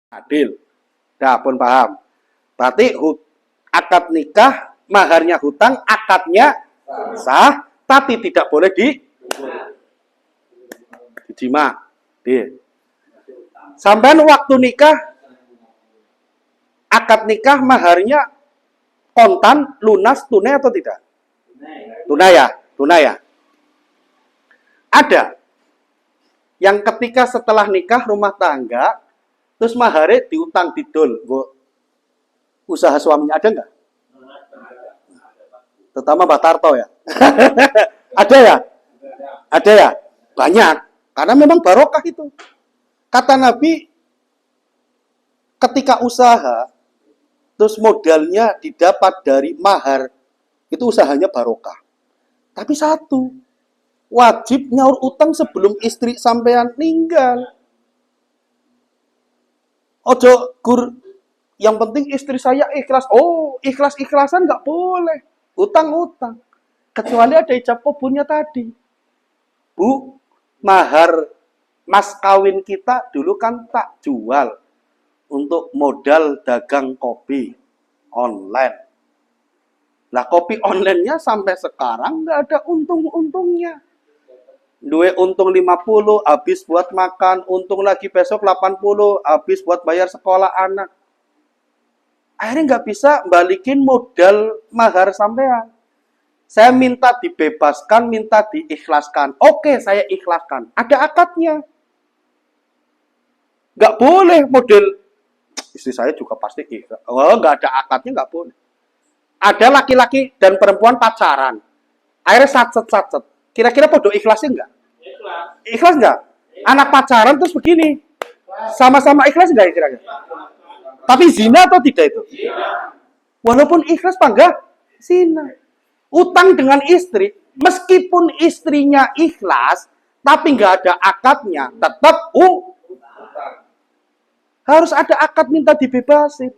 adil. Dah pun paham. Berarti akad nikah, maharnya hutang, akadnya sah, tapi tidak boleh dijima. Sampai waktu nikah, akad nikah maharnya kontan, lunas, tunai atau tidak? Tunai ya, tunai ya. Ada yang ketika setelah nikah rumah tangga, terus maharnya diutang didol, usaha suaminya ada nggak? Terutama Mbak Tarto ya. Ada ya? Ada ya? Banyak. Karena memang barokah itu. Kata Nabi, ketika usaha, terus modalnya didapat dari mahar, itu usahanya barokah. Tapi satu, wajib nyaur utang sebelum istri sampean meninggal. Ojo gur, yang penting istri saya ikhlas. Oh, ikhlas-ikhlasan nggak boleh. Utang-utang. Kecuali ada ijab kabulnya tadi. Bu, mahar mas kawin kita dulu kan tak jual untuk modal dagang kopi online. Lah kopi online-nya sampai sekarang nggak ada untung-untungnya. Duit untung 50, habis buat makan, untung lagi besok 80, habis buat bayar sekolah anak. Akhirnya nggak bisa balikin modal mahar sampean. Saya minta dibebaskan, minta diikhlaskan. Oke, saya ikhlaskan. Ada akadnya. Nggak boleh model, istri saya juga pasti ikhlas. Oh, nggak ada akadnya, nggak boleh. Ada laki-laki dan perempuan pacaran. Akhirnya sacet-sacet. Kira-kira podo ikhlasin nggak? Ikhlas nggak? Anak pacaran terus begini. Sama-sama ikhlas nggak kira-kira? Tapi zina atau tidak itu? Walaupun ikhlas apa enggak? Zina. Utang dengan istri, meskipun istrinya ikhlas, tapi nggak ada akadnya, tetap harus ada akad minta dibebasin.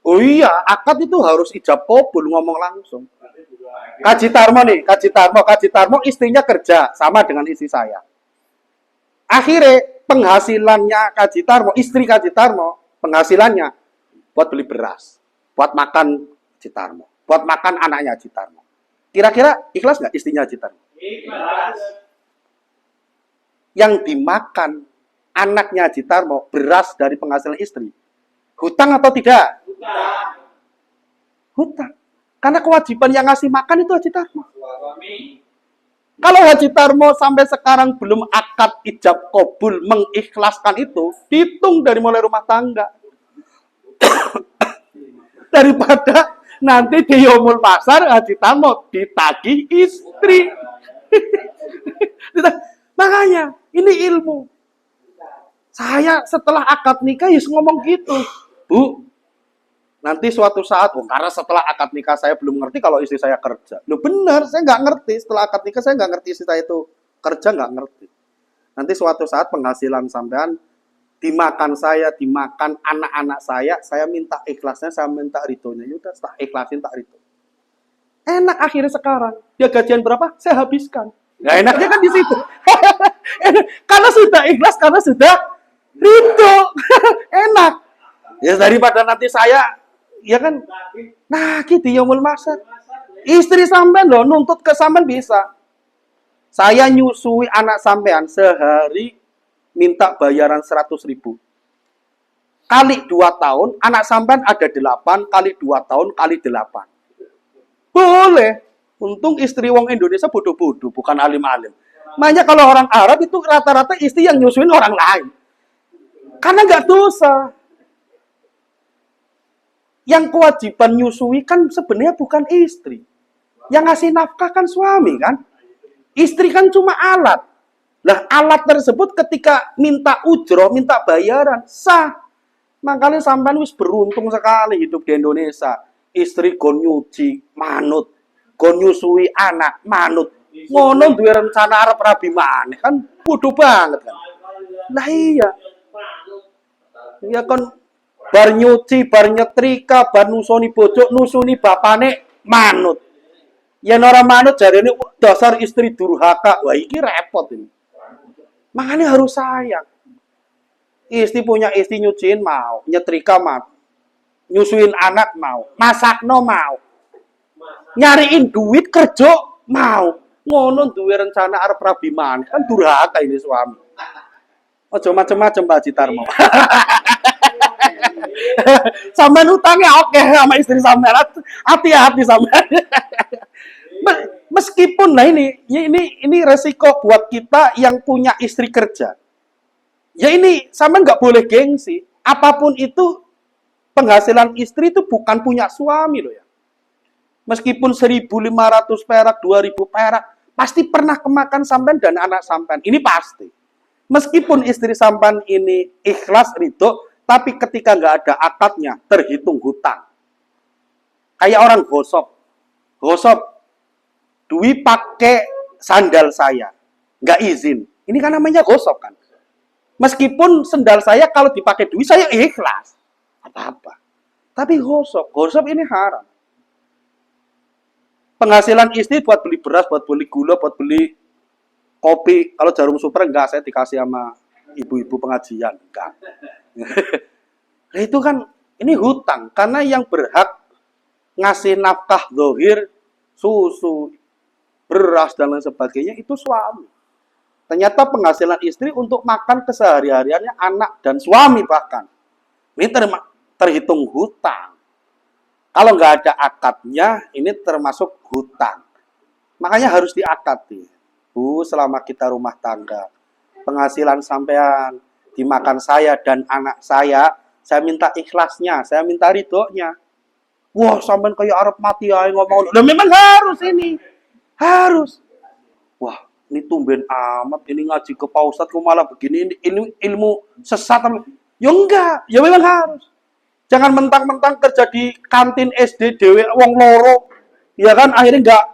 Oh iya, akad itu harus ijab kabul, ngomong langsung. Kaji Tarmo istrinya kerja sama dengan istri saya. Akhirnya penghasilannya istri Kaji Tarmo, penghasilannya buat beli beras, buat makan Haji Tarmo, buat makan anaknya Haji Tarmo. Kira-kira ikhlas nggak istrinya Haji Tarmo? Ikhlas. Yang dimakan anaknya Haji Tarmo beras dari penghasilan istri, hutang atau tidak? Hutang. Karena kewajiban yang ngasih makan itu Haji Tarmo. Kalau Haji Tarmo sampai sekarang belum akad ijab kabul mengikhlaskan itu, hitung dari mulai rumah tangga. Daripada nanti di Yaumul Pasar Haji Tarmo ditagih istri. Makanya ini ilmu. Saya setelah akad nikah ngomong gitu, Bu. Nanti suatu saat, karena setelah akad nikah saya belum ngerti kalau istri saya kerja. Loh benar, saya nggak ngerti. Setelah akad nikah saya nggak ngerti istri saya itu kerja, nggak ngerti. Nanti suatu saat penghasilan sampean dimakan saya, dimakan anak-anak saya minta ikhlasnya, saya minta ridhonya. Yaudah, tak ikhlasin, tak ridho. Enak akhirnya sekarang. Dia gajian berapa? Saya habiskan. Nggak enaknya kan di situ. Karena sudah ikhlas, karena sudah ridho. Enak. Ya daripada nanti saya, ya kan, di Yaumul Masar. Istri sampean loh, nuntut ke sampean bisa. Saya nyusui anak sampean sehari minta bayaran 100.000. Kali 2 tahun, anak sampean ada 8, kali 2 tahun, kali 8. Boleh. Untung istri wong Indonesia bodoh-bodoh, bukan alim-alim. Makanya kalau orang Arab itu rata-rata istri yang nyusuin orang lain. Karena nggak dosa. Yang kewajiban nyusui kan sebenarnya bukan istri. Yang ngasih nafkah kan suami kan. Istri kan cuma alat. Lah alat tersebut ketika minta ujroh, minta bayaran, sah. Makanya sampean wis beruntung sekali hidup di Indonesia. Istri gon nyuci, manut. Gon nyusui anak, manut. Ngono duwe rencana arep rabi maneh kan bodoh banget kan. Lah iya. Ya kan bar nyuci, bar nyetrika, bar nusoni bojo, nusuni bapane manut. Yen ora manut jarene dasar istri durhaka. Wah iki repot ini. Makanya harus sayang. Istri punya istri nyuciin mau, nyetrika mau, nyusuin anak mau, masakno mau, nyariin duit kerja mau. Ngono duwe rencana arep rabi maneh kan durhaka ini suami. Ojo macem-macem Pak Citarmo. Sampean utangnya oke sama istri sampean. Hati-hati sampean. Meskipun lah ini resiko buat kita yang punya istri kerja. Ya ini sampean nggak boleh gengsi. Apapun itu penghasilan istri itu bukan punya suami loh ya. Meskipun 1.500 perak, 2.000 perak, pasti pernah kemakan sampean dan anak sampean. Ini pasti. Meskipun istri sampean ini ikhlas ridho, tapi ketika nggak ada akadnya, terhitung hutang. Kayak orang gosok. Gosok, Dwi pakai sandal saya. Nggak izin. Ini kan namanya gosok kan. Meskipun sandal saya kalau dipakai Dwi, saya ikhlas. Apa-apa. Tapi gosok. Gosok ini haram. Penghasilan istri buat beli beras, buat beli gula, buat beli kopi. Kalau jarum super enggak, saya dikasih sama ibu-ibu pengajian. Enggak. Nah, itu kan, ini hutang. Karena yang berhak ngasih nafkah zahir, susu, beras, dan lain sebagainya, itu suami. Ternyata penghasilan istri untuk makan kesehari-hariannya anak dan suami bahkan. Ini terhitung hutang. Kalau nggak ada akadnya, ini termasuk hutang. Makanya harus diakadi. Bu, selama kita rumah tangga, penghasilan sampean dimakan saya dan anak saya minta ikhlasnya, saya minta ridhonya. Wah, sampean kayak arep mati ae ngomong. Nah, memang harus ini. Harus. Wah, ini tumben amat, ini ngaji ke Pak Ustadz kok malah begini, ini ilmu sesat. Ya enggak, ya memang harus. Jangan mentang-mentang kerja di kantin SD dewe wong loro, ya kan akhirnya